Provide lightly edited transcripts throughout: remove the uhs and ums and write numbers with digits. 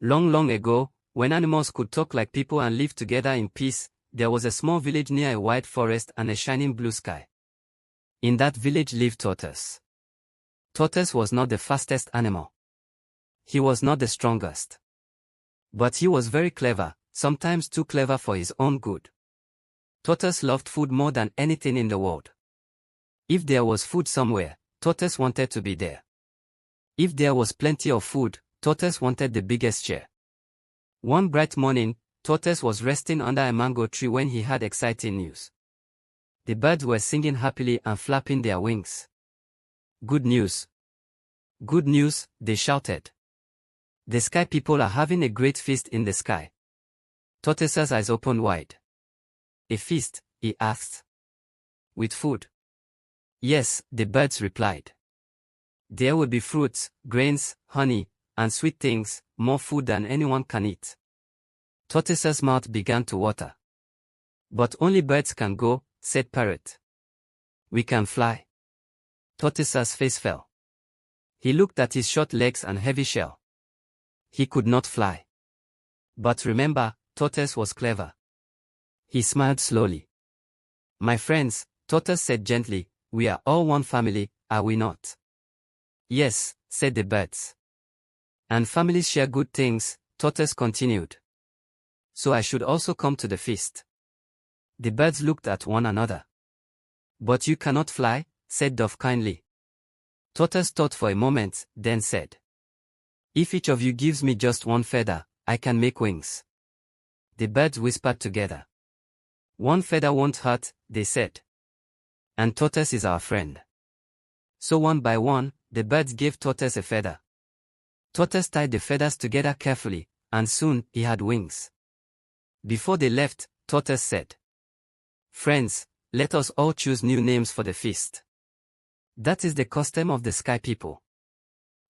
Long, long ago, when animals could talk like people and live together in peace, there was a small village near a wide forest and a shining blue sky. In that village lived Tortoise. Tortoise was not the fastest animal. He was not the strongest. But he was very clever, sometimes too clever for his own good. Tortoise loved food more than anything in the world. If there was food somewhere, Tortoise wanted to be there. If there was plenty of food, Tortoise wanted the biggest share. One bright morning, Tortoise was resting under a mango tree when he had exciting news. The birds were singing happily and flapping their wings. Good news! Good news, they shouted. The sky people are having a great feast in the sky. Tortoise's eyes opened wide. A feast, he asked. With food? Yes, the birds replied. There will be fruits, grains, honey, and sweet things, more food than anyone can eat. Tortoise's mouth began to water. But only birds can go, said Parrot. We can fly. Tortoise's face fell. He looked at his short legs and heavy shell. He could not fly. But remember, Tortoise was clever. He smiled slowly. My friends, Tortoise said gently, we are all one family, are we not? Yes, said the birds. And families share good things, Tortoise continued. So I should also come to the feast. The birds looked at one another. But you cannot fly, said Dove kindly. Tortoise thought for a moment, then said. If each of you gives me just one feather, I can make wings. The birds whispered together. One feather won't hurt, they said. And Tortoise is our friend. So one by one, the birds gave Tortoise a feather. Tortoise tied the feathers together carefully, and soon he had wings. Before they left, Tortoise said, Friends, let us all choose new names for the feast. That is the custom of the sky people.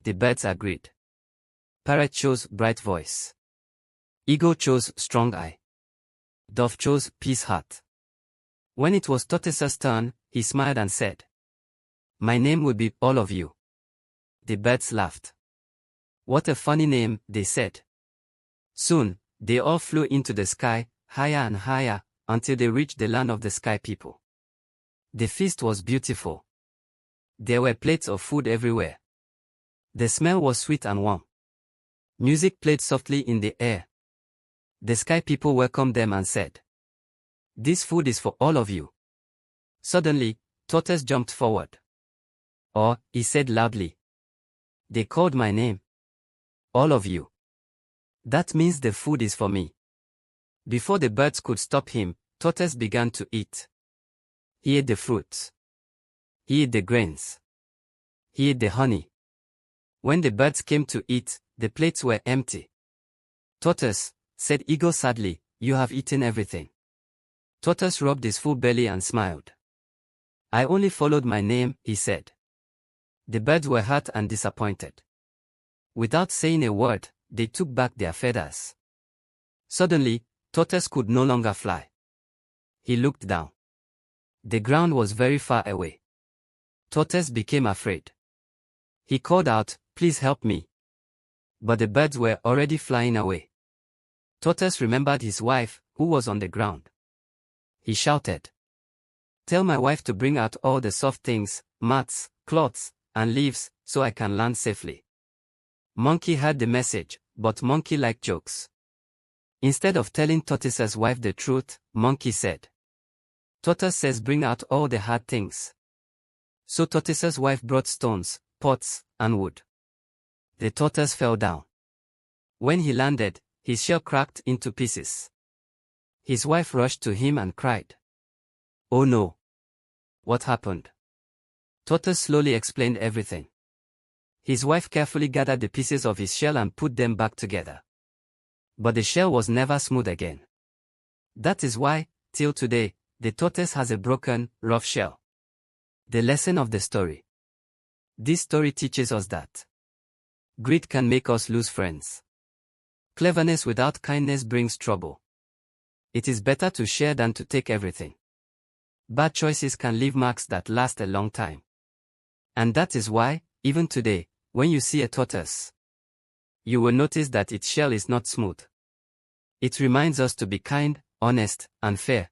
The birds agreed. Parrot chose Bright Voice. Eagle chose Strong Eye. Dove chose Peace Heart. When it was Tortoise's turn, he smiled and said, My name will be All of You. The birds laughed. What a funny name, they said. Soon, they all flew into the sky, higher and higher, until they reached the land of the sky people. The feast was beautiful. There were plates of food everywhere. The smell was sweet and warm. Music played softly in the air. The sky people welcomed them and said, This food is for all of you. Suddenly, Tortoise jumped forward. Oh, he said loudly. They called my name. All of you. That means the food is for me. Before the birds could stop him, Tortoise began to eat. He ate the fruits. He ate the grains. He ate the honey. When the birds came to eat, the plates were empty. Tortoise, said Eagle sadly, you have eaten everything. Tortoise rubbed his full belly and smiled. I only followed my name, he said. The birds were hurt and disappointed. Without saying a word, they took back their feathers. Suddenly, Tortoise could no longer fly. He looked down. The ground was very far away. Tortoise became afraid. He called out, Please help me. But the birds were already flying away. Tortoise remembered his wife, who was on the ground. He shouted, Tell my wife to bring out all the soft things, mats, cloths, and leaves, so I can land safely. Monkey heard the message, but Monkey liked jokes. Instead of telling Tortoise's wife the truth, Monkey said, Tortoise says bring out all the hard things. So Tortoise's wife brought stones, pots, and wood. The tortoise fell down. When he landed, his shell cracked into pieces. His wife rushed to him and cried, Oh no! What happened? Tortoise slowly explained everything. His wife carefully gathered the pieces of his shell and put them back together. But the shell was never smooth again. That is why, till today, the tortoise has a broken, rough shell. The lesson of the story. This story teaches us that greed can make us lose friends. Cleverness without kindness brings trouble. It is better to share than to take everything. Bad choices can leave marks that last a long time. And that is why, even today, when you see a tortoise, you will notice that its shell is not smooth. It reminds us to be kind, honest, and fair.